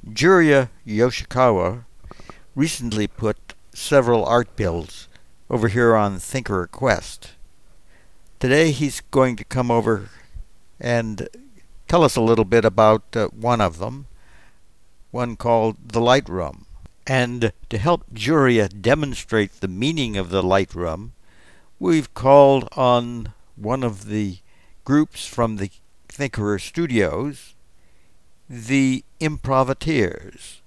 Juria Yoshikawa recently put several art builds over here on Thinkerer Quest. Today he's going to come over and tell us a little bit about one of them, one called the Light Room. And to help Juria demonstrate the meaning of the Light Room, we've called on one of the groups from the Thinkerer Studios, the Improvateers.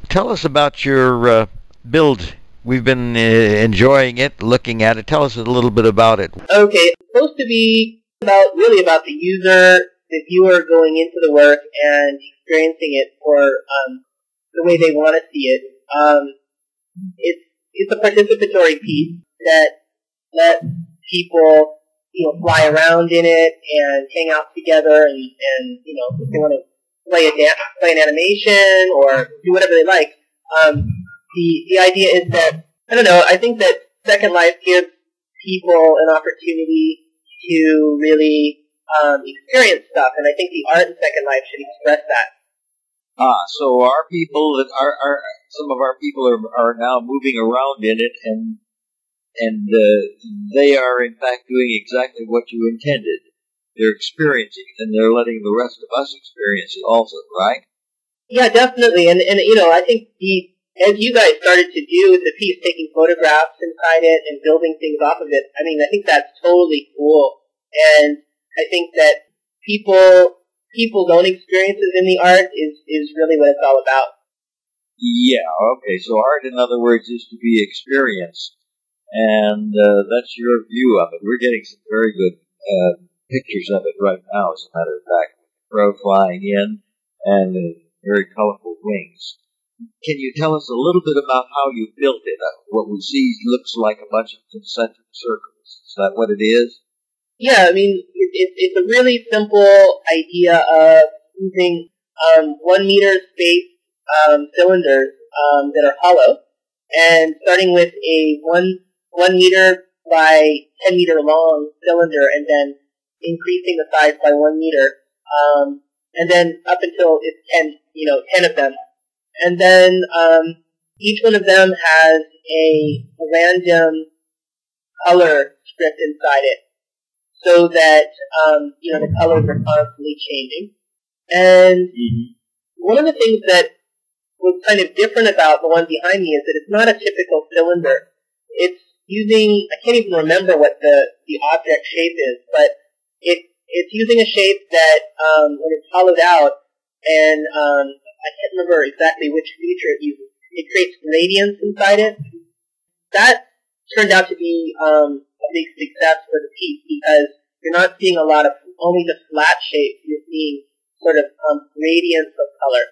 Tell us about your build. We've been enjoying it, looking at it. Tell us a little bit about it. Okay, it's supposed to be really about the user, the viewer going into the work and experiencing it for the way they want to see it. It's a participatory piece that lets people fly around in it and hang out together, and if they want to play an animation or do whatever they like. The idea is that, I don't know, I think that Second Life gives people an opportunity to really experience stuff, and I think the art in Second Life should express that. So our people, some of our people are now moving around in it, and they are in fact doing exactly what you intended. They're experiencing it, and they're letting the rest of us experience it also, right? Yeah, definitely. And I think as you guys started to do with the piece, taking photographs inside it and building things off of it, I think that's totally cool. And I think that people's own experiences in the art is really what it's all about. Yeah, okay. So art, in other words, is to be experienced. And that's your view of it. We're getting some very good pictures of it right now, as a matter of fact. Crow flying in and very colorful wings. Can you tell us a little bit about how you built it? What we see looks like a bunch of concentric circles. Is that what it is? Yeah, it's a really simple idea of using 1 meter space cylinders that are hollow, and starting with a 1 meter by 10 meter long cylinder, and then increasing the size by 1 meter, and then up until it's 10 of them. And then each one of them has a random color script inside it, so that the colors are constantly changing. And one of the things that was kind of different about the one behind me is that it's not a typical cylinder. It's using, I can't even remember what the object shape is, but it's using a shape that when it's hollowed out, and I can't remember exactly which feature it uses, it creates gradients inside it. That turned out to be a big success for the piece, because you're not seeing a lot of only the flat shape. You're seeing sort of gradients of color.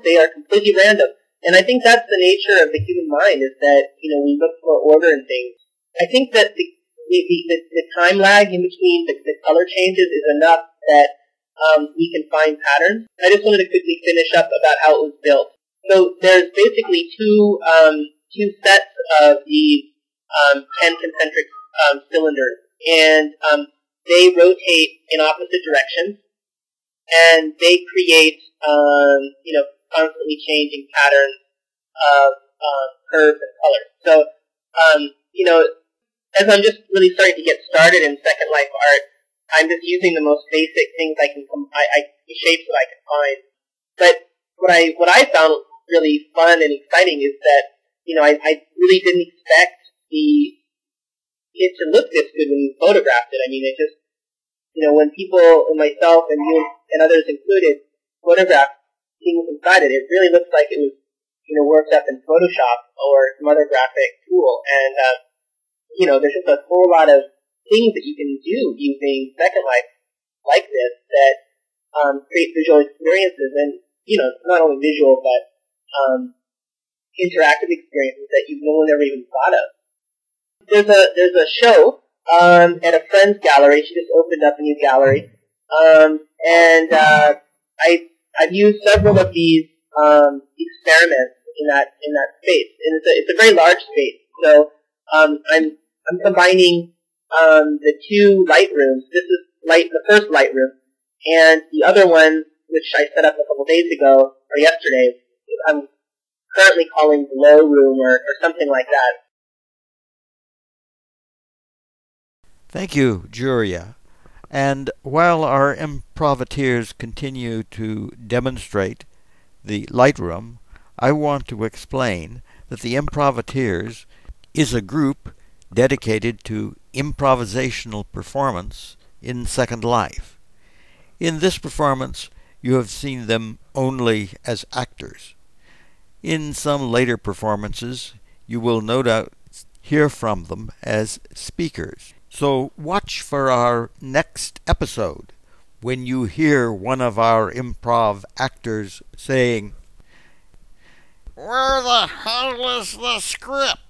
They are completely random, and I think that's the nature of the human mind, is that we look for order in things. I think that the time lag in between the color changes is enough that we can find patterns. I just wanted to quickly finish up about how it was built. So there's basically two sets of these 10 concentric cylinders, and they rotate in opposite directions, and they create constantly changing patterns of curves and colors. So as I'm just really starting to get started in Second Life art, I'm just using the most basic things the shapes that I can find. But what I found really fun and exciting is that I really didn't expect it to look this good when you photographed it. It just when people, and myself and you and others included, photographed things inside it, it really looks like it was worked up in Photoshop or some other graphic tool. And there's just a whole lot of things that you can do using Second Life like this that create visual experiences, and not only visual but interactive experiences that no one ever even thought of. There's a show at a friend's gallery. She just opened up a new gallery, and I've used several of these experiments in that space, and it's a very large space. So I'm combining the two light rooms. This is the first light room, and the other one which I set up a couple days ago, or yesterday. I'm currently calling Glow Room or something like that. Thank you, Juria. And while our Improvateers continue to demonstrate the Lightroom, I want to explain that the Improvateers is a group dedicated to improvisational performance in Second Life. In this performance, you have seen them only as actors. In some later performances, you will no doubt hear from them as speakers. So watch for our next episode when you hear one of our improv actors saying, "Where the hell is the script?"